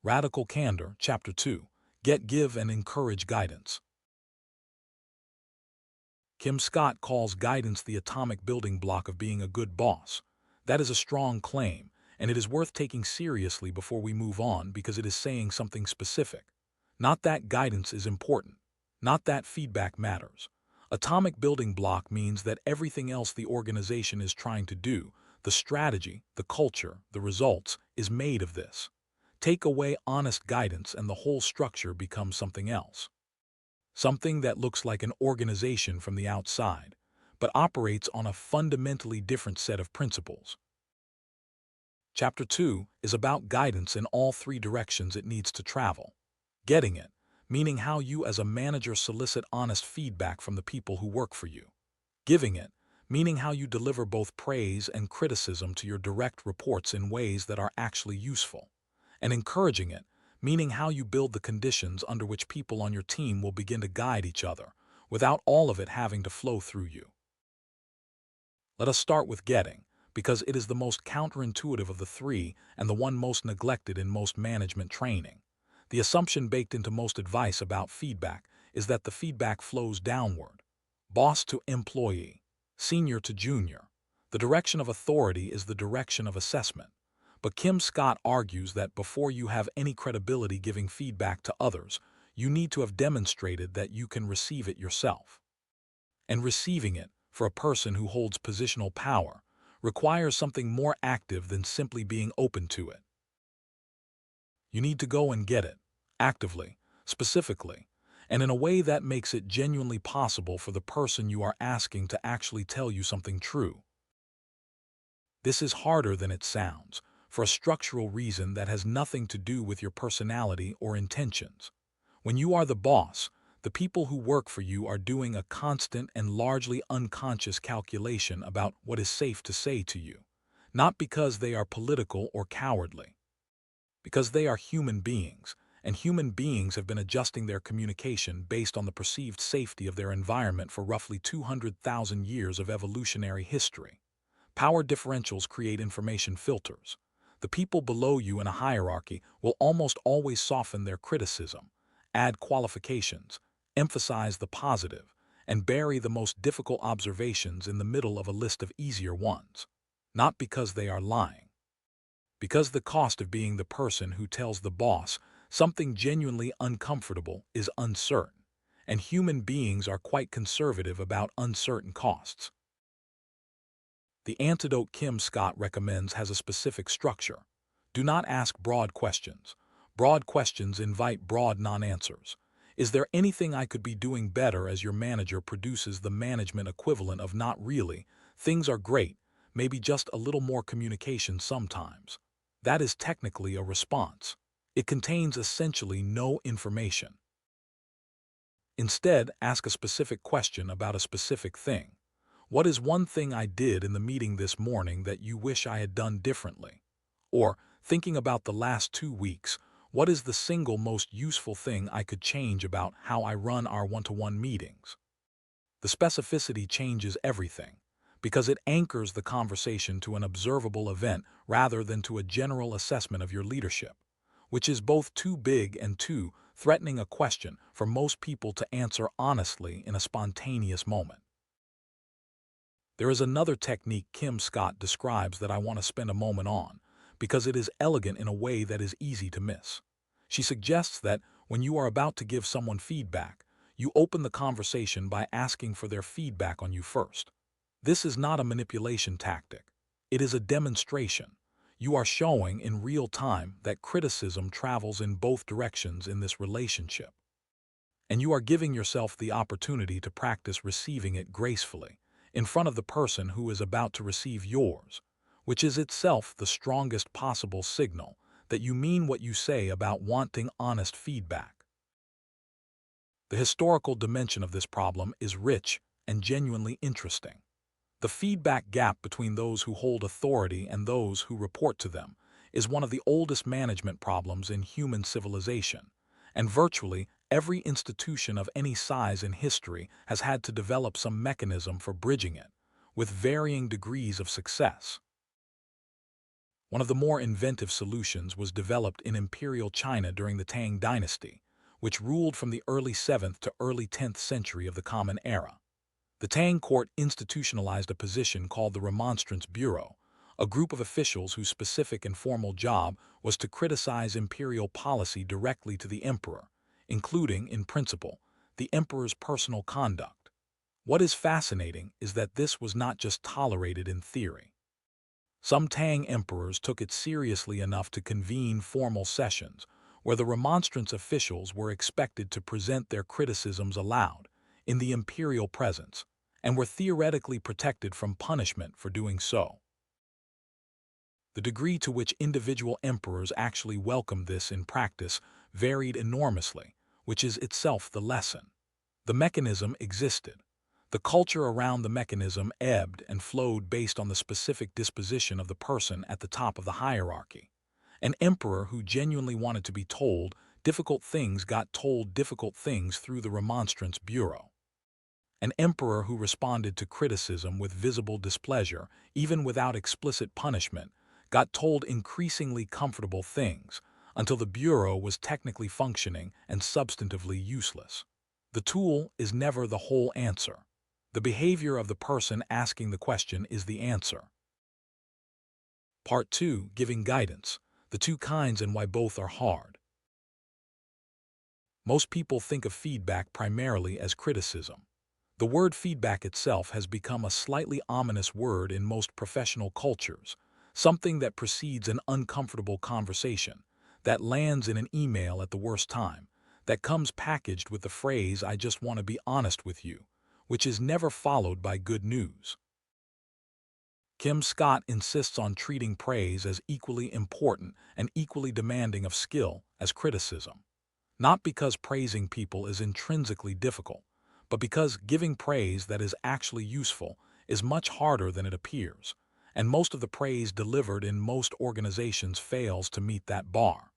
Radical Candor, Chapter 2. Get, Give, and Encourage Guidance. Kim Scott calls guidance the atomic building block of being a good boss. That is a strong claim, and it is worth taking seriously before we move on because it is saying something specific. Not that guidance is important. Not that feedback matters. Atomic building block means that everything else the organization is trying to do, the strategy, the culture, the results, is made of this. Take away honest guidance and the whole structure becomes something else. Something that looks like an organization from the outside, but operates on a fundamentally different set of principles. Chapter 2 is about guidance in all three directions it needs to travel. Getting it, meaning how you as a manager solicit honest feedback from the people who work for you. Giving it, meaning how you deliver both praise and criticism to your direct reports in ways that are actually useful. And encouraging it, meaning how you build the conditions under which people on your team will begin to guide each other, without all of it having to flow through you. Let us start with getting, because it is the most counterintuitive of the three and the one most neglected in most management training. The assumption baked into most advice about feedback is that the feedback flows downward, boss to employee, senior to junior. The direction of authority is the direction of assessment. But Kim Scott argues that before you have any credibility giving feedback to others, you need to have demonstrated that you can receive it yourself. And receiving it, for a person who holds positional power, requires something more active than simply being open to it. You need to go and get it, actively, specifically, and in a way that makes it genuinely possible for the person you are asking to actually tell you something true. This is harder than it sounds, for a structural reason that has nothing to do with your personality or intentions. When you are the boss, the people who work for you are doing a constant and largely unconscious calculation about what is safe to say to you, not because they are political or cowardly. Because they are human beings, and human beings have been adjusting their communication based on the perceived safety of their environment for roughly 200,000 years of evolutionary history. Power differentials create information filters. The people below you in a hierarchy will almost always soften their criticism, add qualifications, emphasize the positive, and bury the most difficult observations in the middle of a list of easier ones. Not because they are lying. Because the cost of being the person who tells the boss something genuinely uncomfortable is uncertain, and human beings are quite conservative about uncertain costs. The antidote Kim Scott recommends has a specific structure. Do not ask broad questions. Broad questions invite broad non-answers. Is there anything I could be doing better as your manager produces the management equivalent of not really, things are great, maybe just a little more communication sometimes. That is technically a response. It contains essentially no information. Instead, ask a specific question about a specific thing. What is one thing I did in the meeting this morning that you wish I had done differently? Or, thinking about the last 2 weeks, what is the single most useful thing I could change about how I run our one-to-one meetings? The specificity changes everything, because it anchors the conversation to an observable event rather than to a general assessment of your leadership, which is both too big and too threatening a question for most people to answer honestly in a spontaneous moment. There is another technique Kim Scott describes that I want to spend a moment on, because it is elegant in a way that is easy to miss. She suggests that when you are about to give someone feedback, you open the conversation by asking for their feedback on you first. This is not a manipulation tactic. It is a demonstration. You are showing in real time that criticism travels in both directions in this relationship. And you are giving yourself the opportunity to practice receiving it gracefully, in front of the person who is about to receive yours, which is itself the strongest possible signal that you mean what you say about wanting honest feedback. The historical dimension of this problem is rich and genuinely interesting. The feedback gap between those who hold authority and those who report to them is one of the oldest management problems in human civilization, and virtually every institution of any size in history has had to develop some mechanism for bridging it, with varying degrees of success. One of the more inventive solutions was developed in imperial China during the Tang dynasty, which ruled from the early 7th to early 10th century of the Common Era. The Tang court institutionalized a position called the Remonstrance Bureau, a group of officials whose specific and formal job was to criticize imperial policy directly to the emperor, including, in principle, the emperor's personal conduct. What is fascinating is that this was not just tolerated in theory. Some Tang emperors took it seriously enough to convene formal sessions, where the Remonstrance officials were expected to present their criticisms aloud, in the imperial presence, and were theoretically protected from punishment for doing so. The degree to which individual emperors actually welcomed this in practice varied enormously, which is itself the lesson. The mechanism existed. The culture around the mechanism ebbed and flowed based on the specific disposition of the person at the top of the hierarchy. An emperor who genuinely wanted to be told difficult things got told difficult things through the Remonstrance Bureau. An emperor who responded to criticism with visible displeasure, even without explicit punishment, got told increasingly comfortable things, until the Bureau was technically functioning and substantively useless. The tool is never the whole answer. The behavior of the person asking the question is the answer. Part 2. Giving guidance. The two kinds and why both are hard. Most people think of feedback primarily as criticism. The word feedback itself has become a slightly ominous word in most professional cultures, something that precedes an uncomfortable conversation, that lands in an email at the worst time, that comes packaged with the phrase, "I just want to be honest with you," which is never followed by good news. Kim Scott insists on treating praise as equally important and equally demanding of skill as criticism. Not because praising people is intrinsically difficult, but because giving praise that is actually useful is much harder than it appears, and most of the praise delivered in most organizations fails to meet that bar.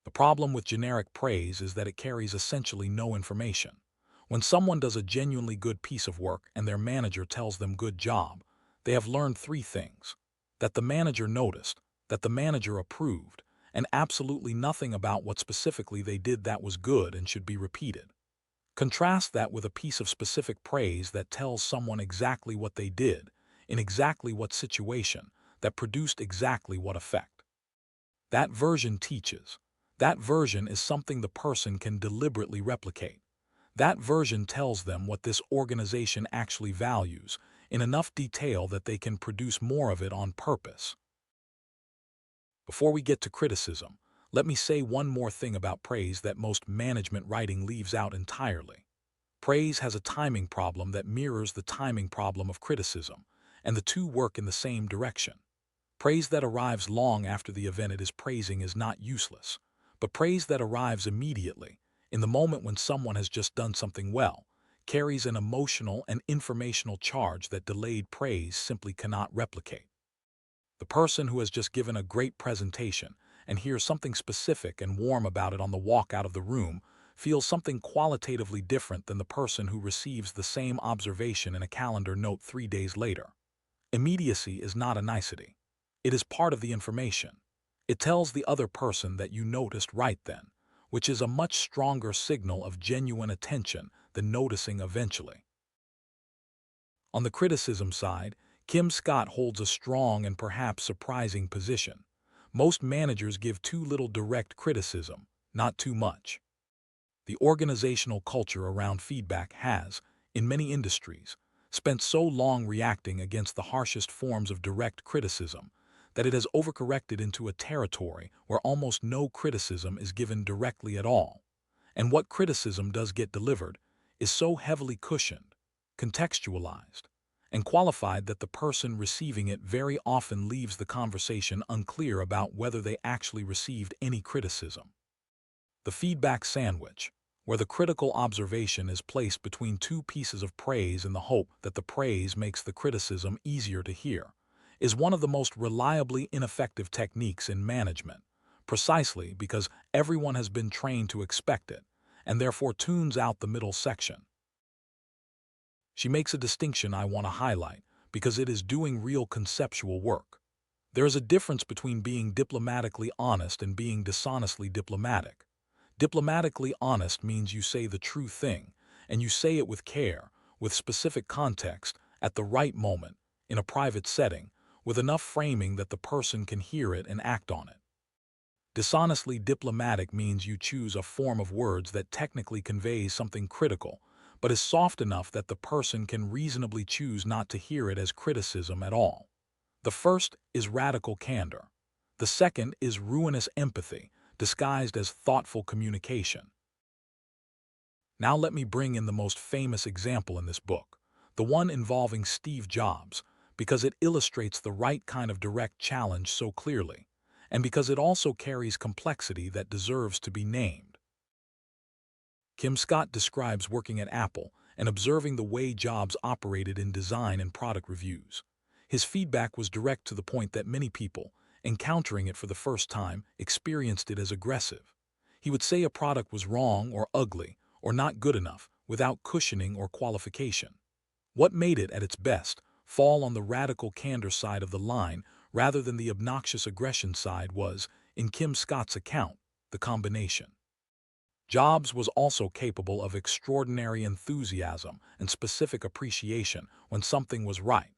The problem with generic praise is that it carries essentially no information. When someone does a genuinely good piece of work and their manager tells them good job, they have learned three things: that the manager noticed, that the manager approved, and absolutely nothing about what specifically they did that was good and should be repeated. Contrast that with a piece of specific praise that tells someone exactly what they did, in exactly what situation, that produced exactly what effect. That version teaches. That version is something the person can deliberately replicate. That version tells them what this organization actually values, in enough detail that they can produce more of it on purpose. Before we get to criticism, let me say one more thing about praise that most management writing leaves out entirely. Praise has a timing problem that mirrors the timing problem of criticism, and the two work in the same direction. Praise that arrives long after the event it is praising is not useless, but praise that arrives immediately, in the moment when someone has just done something well, carries an emotional and informational charge that delayed praise simply cannot replicate. The person who has just given a great presentation and hears something specific and warm about it on the walk out of the room feels something qualitatively different than the person who receives the same observation in a calendar note 3 days later. Immediacy is not a nicety. It is part of the information. It tells the other person that you noticed right then, which is a much stronger signal of genuine attention than noticing eventually. On the criticism side, Kim Scott holds a strong and perhaps surprising position. Most managers give too little direct criticism, not too much. The organizational culture around feedback has, in many industries, spent so long reacting against the harshest forms of direct criticism that it has overcorrected into a territory where almost no criticism is given directly at all. And what criticism does get delivered is so heavily cushioned, contextualized, and qualified that the person receiving it very often leaves the conversation unclear about whether they actually received any criticism. The feedback sandwich, where the critical observation is placed between two pieces of praise in the hope that the praise makes the criticism easier to hear, is one of the most reliably ineffective techniques in management, precisely because everyone has been trained to expect it, and therefore tunes out the middle section. She makes a distinction I want to highlight because it is doing real conceptual work. There is a difference between being diplomatically honest and being dishonestly diplomatic. Diplomatically honest means you say the true thing, and you say it with care, with specific context, at the right moment, in a private setting, with enough framing that the person can hear it and act on it. Dishonestly diplomatic means you choose a form of words that technically conveys something critical, but is soft enough that the person can reasonably choose not to hear it as criticism at all. The first is radical candor. The second is ruinous empathy, disguised as thoughtful communication. Now let me bring in the most famous example in this book, the one involving Steve Jobs, because it illustrates the right kind of direct challenge so clearly, and because it also carries complexity that deserves to be named. Kim Scott describes working at Apple and observing the way Jobs operated in design and product reviews. His feedback was direct to the point that many people, encountering it for the first time, experienced it as aggressive. He would say a product was wrong or ugly or not good enough without cushioning or qualification. What made it, at its best, fall on the radical candor side of the line rather than the obnoxious aggression side was, in Kim Scott's account, the combination. Jobs was also capable of extraordinary enthusiasm and specific appreciation when something was right,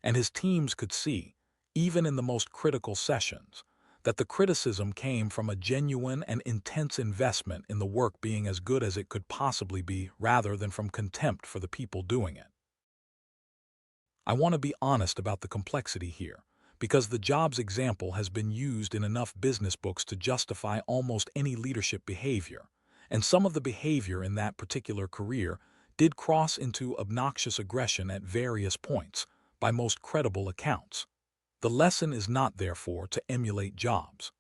and his teams could see, even in the most critical sessions, that the criticism came from a genuine and intense investment in the work being as good as it could possibly be rather than from contempt for the people doing it. I want to be honest about the complexity here, because the Jobs example has been used in enough business books to justify almost any leadership behavior, and some of the behavior in that particular career did cross into obnoxious aggression at various points, by most credible accounts. The lesson is not, therefore, to emulate Jobs.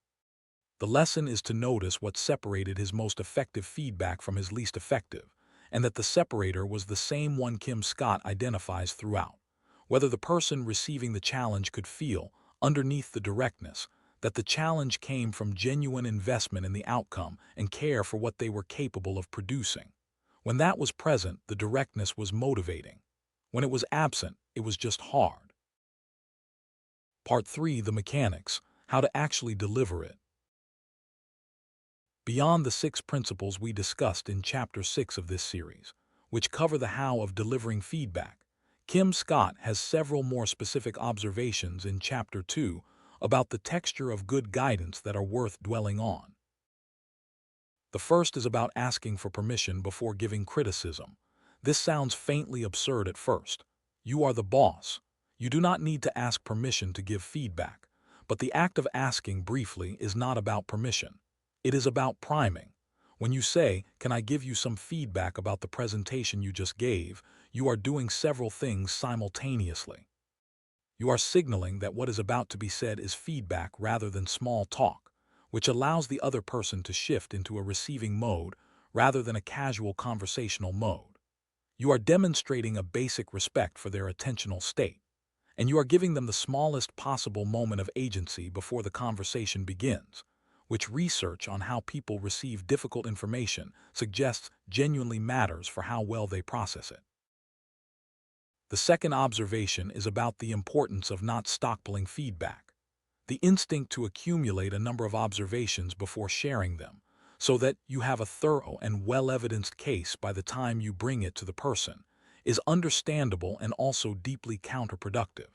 The lesson is to notice what separated his most effective feedback from his least effective, and that the separator was the same one Kim Scott identifies throughout. Whether the person receiving the challenge could feel, underneath the directness, that the challenge came from genuine investment in the outcome and care for what they were capable of producing. When that was present, the directness was motivating. When it was absent, it was just hard. Part 3: The Mechanics, how to actually deliver it. Beyond the 6 principles we discussed in Chapter 6 of this series, which cover the how of delivering feedback, Kim Scott has several more specific observations in Chapter 2 about the texture of good guidance that are worth dwelling on. The first is about asking for permission before giving criticism. This sounds faintly absurd at first. You are the boss. You do not need to ask permission to give feedback. But the act of asking briefly is not about permission. It is about priming. When you say, "Can I give you some feedback about the presentation you just gave?" you are doing several things simultaneously. You are signaling that what is about to be said is feedback rather than small talk, which allows the other person to shift into a receiving mode rather than a casual conversational mode. You are demonstrating a basic respect for their attentional state, and you are giving them the smallest possible moment of agency before the conversation begins, which research on how people receive difficult information suggests genuinely matters for how well they process it. The second observation is about the importance of not stockpiling feedback, the instinct to accumulate a number of observations before sharing them, so that you have a thorough and well-evidenced case by the time you bring it to the person, is understandable and also deeply counterproductive.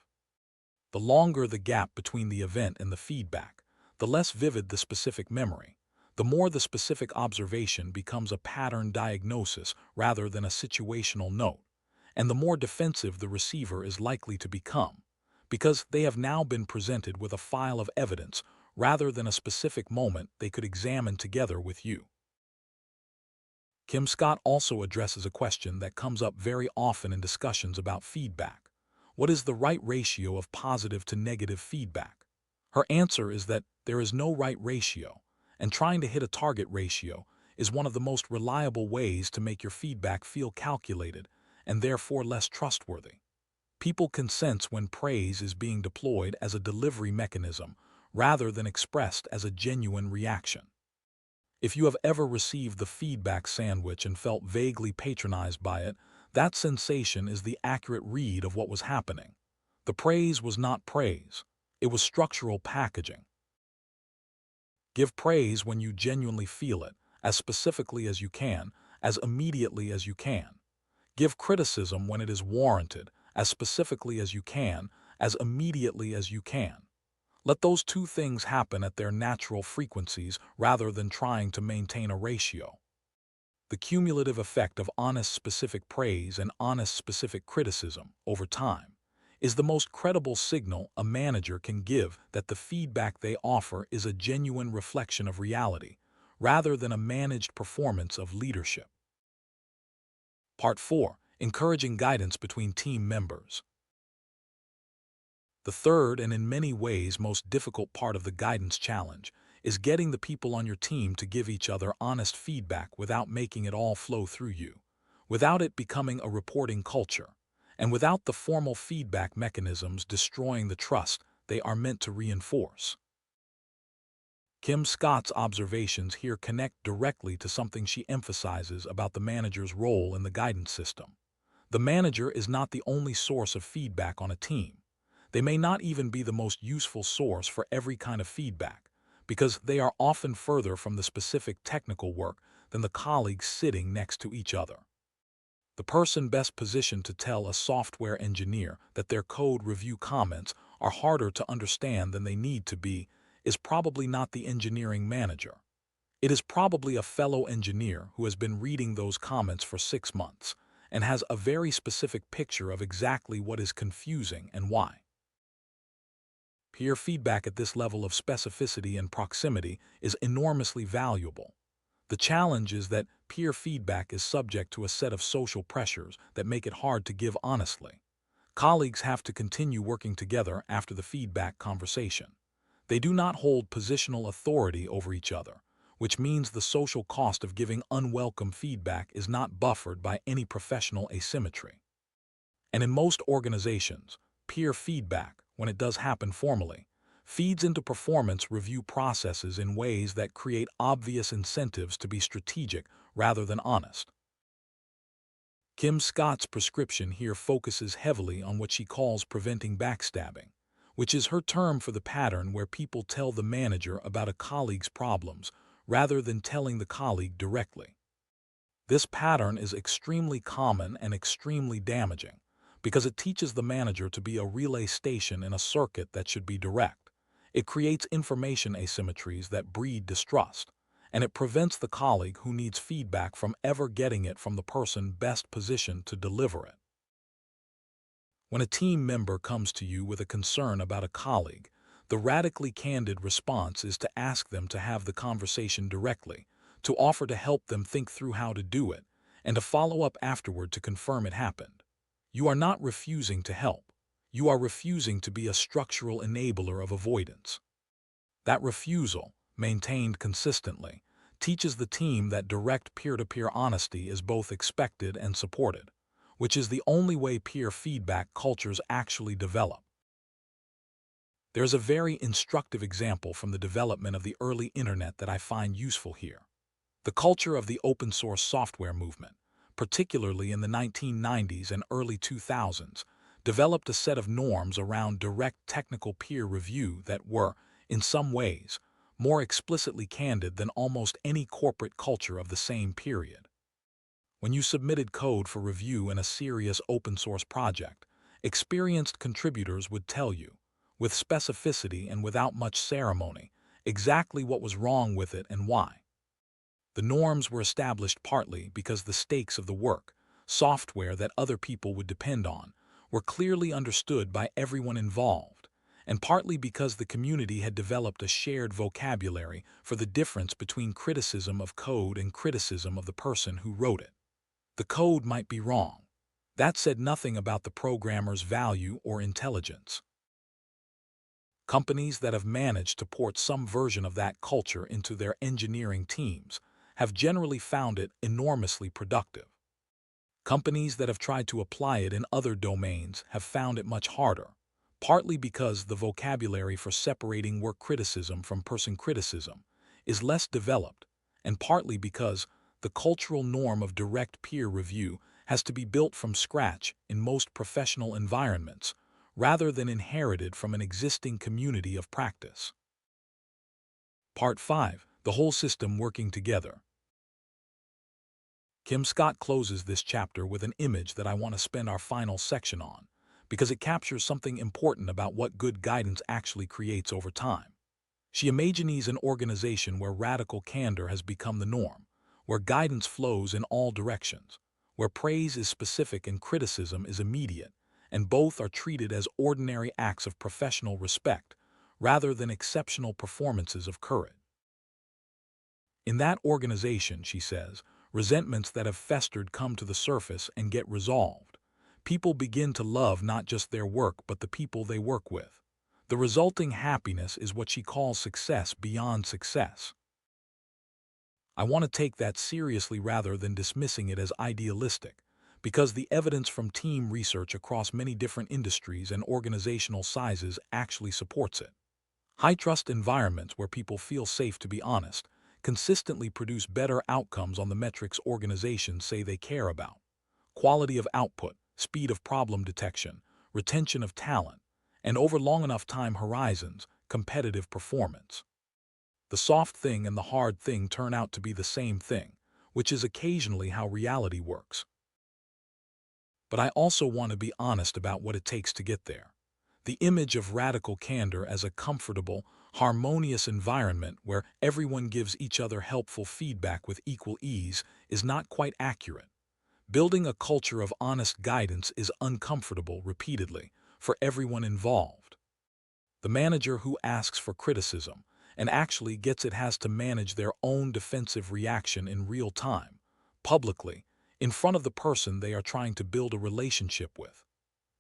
The longer the gap between the event and the feedback, the less vivid the specific memory, the more the specific observation becomes a pattern diagnosis rather than a situational note, and the more defensive the receiver is likely to become, because they have now been presented with a file of evidence rather than a specific moment they could examine together with you. Kim Scott also addresses a question that comes up very often in discussions about feedback. What is the right ratio of positive to negative feedback? Her answer is that there is no right ratio, and trying to hit a target ratio is one of the most reliable ways to make your feedback feel calculated and therefore less trustworthy. People can sense when praise is being deployed as a delivery mechanism rather than expressed as a genuine reaction. If you have ever received the feedback sandwich and felt vaguely patronized by it, that sensation is the accurate read of what was happening. The praise was not praise. It was structural packaging. Give praise when you genuinely feel it, as specifically as you can, as immediately as you can. Give criticism when it is warranted, as specifically as you can, as immediately as you can. Let those two things happen at their natural frequencies rather than trying to maintain a ratio. The cumulative effect of honest specific praise and honest specific criticism over time is the most credible signal a manager can give that the feedback they offer is a genuine reflection of reality, rather than a managed performance of leadership. Part 4. Encouraging guidance between team members. The third and in many ways most difficult part of the guidance challenge is getting the people on your team to give each other honest feedback without making it all flow through you, without it becoming a reporting culture, and without the formal feedback mechanisms destroying the trust they are meant to reinforce. Kim Scott's observations here connect directly to something she emphasizes about the manager's role in the guidance system. The manager is not the only source of feedback on a team. They may not even be the most useful source for every kind of feedback, because they are often further from the specific technical work than the colleagues sitting next to each other. The person best positioned to tell a software engineer that their code review comments are harder to understand than they need to be is probably not the engineering manager. It is probably a fellow engineer who has been reading those comments for 6 months and has a very specific picture of exactly what is confusing and why. Peer feedback at this level of specificity and proximity is enormously valuable. The challenge is that peer feedback is subject to a set of social pressures that make it hard to give honestly. Colleagues have to continue working together after the feedback conversation. They do not hold positional authority over each other, which means the social cost of giving unwelcome feedback is not buffered by any professional asymmetry. And in most organizations, peer feedback, when it does happen formally, feeds into performance review processes in ways that create obvious incentives to be strategic rather than honest. Kim Scott's prescription here focuses heavily on what she calls preventing backstabbing, which is her term for the pattern where people tell the manager about a colleague's problems rather than telling the colleague directly. This pattern is extremely common and extremely damaging because it teaches the manager to be a relay station in a circuit that should be direct. It creates information asymmetries that breed distrust, and it prevents the colleague who needs feedback from ever getting it from the person best positioned to deliver it. When a team member comes to you with a concern about a colleague, the radically candid response is to ask them to have the conversation directly, to offer to help them think through how to do it, and to follow up afterward to confirm it happened. You are not refusing to help. You are refusing to be a structural enabler of avoidance. That refusal, maintained consistently, teaches the team that direct peer-to-peer honesty is both expected and supported, which is the only way peer feedback cultures actually develop. There's a very instructive example from the development of the early internet that I find useful here. The culture of the open-source software movement, particularly in the 1990s and early 2000s, developed a set of norms around direct technical peer review that were, in some ways, more explicitly candid than almost any corporate culture of the same period. When you submitted code for review in a serious open-source project, experienced contributors would tell you, with specificity and without much ceremony, exactly what was wrong with it and why. The norms were established partly because the stakes of the work, software that other people would depend on, were clearly understood by everyone involved, and partly because the community had developed a shared vocabulary for the difference between criticism of code and criticism of the person who wrote it. The code might be wrong. That said nothing about the programmer's value or intelligence. Companies that have managed to port some version of that culture into their engineering teams have generally found it enormously productive. Companies that have tried to apply it in other domains have found it much harder, partly because the vocabulary for separating work criticism from person criticism is less developed, and partly because the cultural norm of direct peer review has to be built from scratch in most professional environments, rather than inherited from an existing community of practice. Part 5. The whole system working together. Kim Scott closes this chapter with an image that I want to spend our final section on, because it captures something important about what good guidance actually creates over time. She imagines an organization where radical candor has become the norm, where guidance flows in all directions, where praise is specific and criticism is immediate, and both are treated as ordinary acts of professional respect rather than exceptional performances of courage. In that organization, she says, resentments that have festered come to the surface and get resolved. People begin to love not just their work but the people they work with. The resulting happiness is what she calls success beyond success. I want to take that seriously rather than dismissing it as idealistic, because the evidence from team research across many different industries and organizational sizes actually supports it. High-trust environments where people feel safe to be honest consistently produce better outcomes on the metrics organizations say they care about: quality of output, speed of problem detection, retention of talent, and over long enough time horizons, competitive performance. The soft thing and the hard thing turn out to be the same thing, which is occasionally how reality works. But I also want to be honest about what it takes to get there. The image of radical candor as a comfortable, harmonious environment where everyone gives each other helpful feedback with equal ease is not quite accurate. Building a culture of honest guidance is uncomfortable repeatedly for everyone involved. The manager who asks for criticism and actually gets it has to manage their own defensive reaction in real time, publicly, in front of the person they are trying to build a relationship with.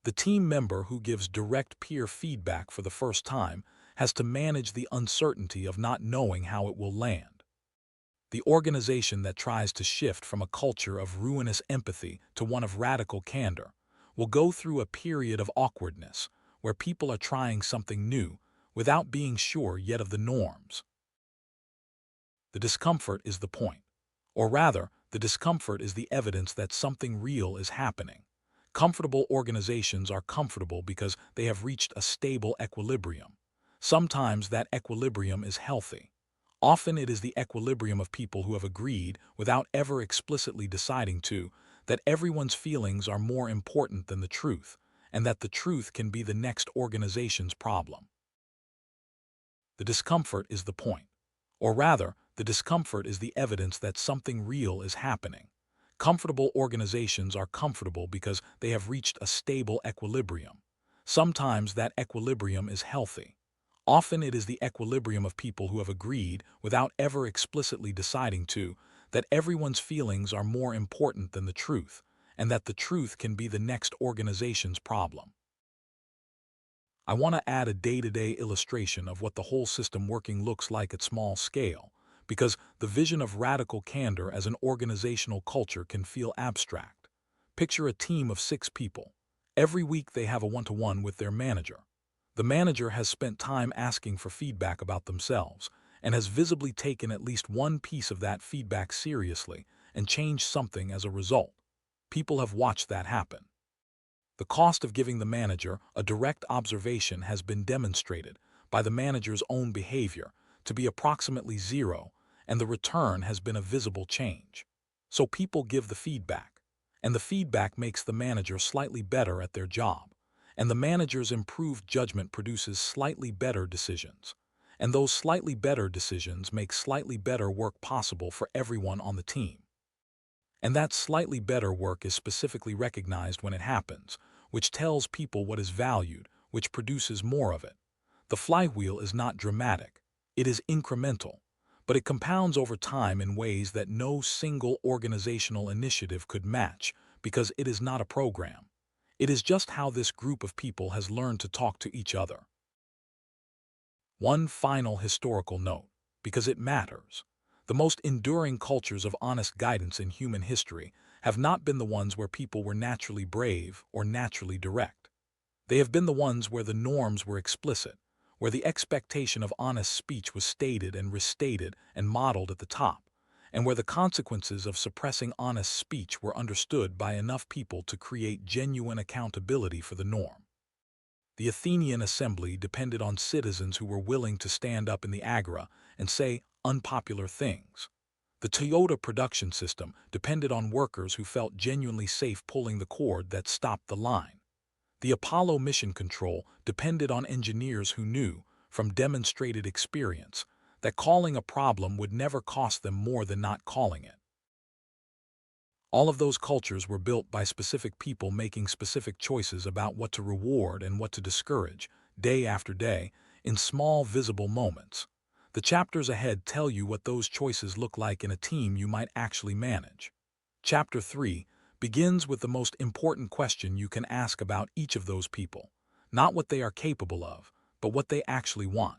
The team member who gives direct peer feedback for the first time has to manage the uncertainty of not knowing how it will land. The organization that tries to shift from a culture of ruinous empathy to one of radical candor will go through a period of awkwardness where people are trying something new without being sure yet of the norms. The discomfort is the point. Or rather, the discomfort is the evidence that something real is happening. Comfortable organizations are comfortable because they have reached a stable equilibrium. Sometimes that equilibrium is healthy. Often it is the equilibrium of people who have agreed, without ever explicitly deciding to, that everyone's feelings are more important than the truth, and that the truth can be the next organization's problem. The discomfort is the point. Or rather, the discomfort is the evidence that something real is happening. Comfortable organizations are comfortable because they have reached a stable equilibrium. Sometimes that equilibrium is healthy. Often it is the equilibrium of people who have agreed, without ever explicitly deciding to, that everyone's feelings are more important than the truth, and that the truth can be the next organization's problem. I want to add a day-to-day illustration of what the whole system working looks like at small scale, because the vision of radical candor as an organizational culture can feel abstract. Picture a team of 6 people. Every week they have a one-to-one with their manager. The manager has spent time asking for feedback about themselves and has visibly taken at least one piece of that feedback seriously and changed something as a result. People have watched that happen. The cost of giving the manager a direct observation has been demonstrated by the manager's own behavior to be approximately 0, and the return has been a visible change. So people give the feedback, and the feedback makes the manager slightly better at their job, and the manager's improved judgment produces slightly better decisions, and those slightly better decisions make slightly better work possible for everyone on the team. And that slightly better work is specifically recognized when it happens, which tells people what is valued, which produces more of it. The flywheel is not dramatic, it is incremental, but it compounds over time in ways that no single organizational initiative could match because it is not a program. It is just how this group of people has learned to talk to each other. One final historical note, because it matters. The most enduring cultures of honest guidance in human history have not been the ones where people were naturally brave or naturally direct. They have been the ones where the norms were explicit, where the expectation of honest speech was stated and restated and modeled at the top, and where the consequences of suppressing honest speech were understood by enough people to create genuine accountability for the norm. The Athenian assembly depended on citizens who were willing to stand up in the agora and say unpopular things. The Toyota production system depended on workers who felt genuinely safe pulling the cord that stopped the line. The Apollo mission control depended on engineers who knew, from demonstrated experience, that calling a problem would never cost them more than not calling it. All of those cultures were built by specific people making specific choices about what to reward and what to discourage, day after day, in small, visible moments. The chapters ahead tell you what those choices look like in a team you might actually manage. Chapter 3 begins with the most important question you can ask about each of those people, not what they are capable of, but what they actually want.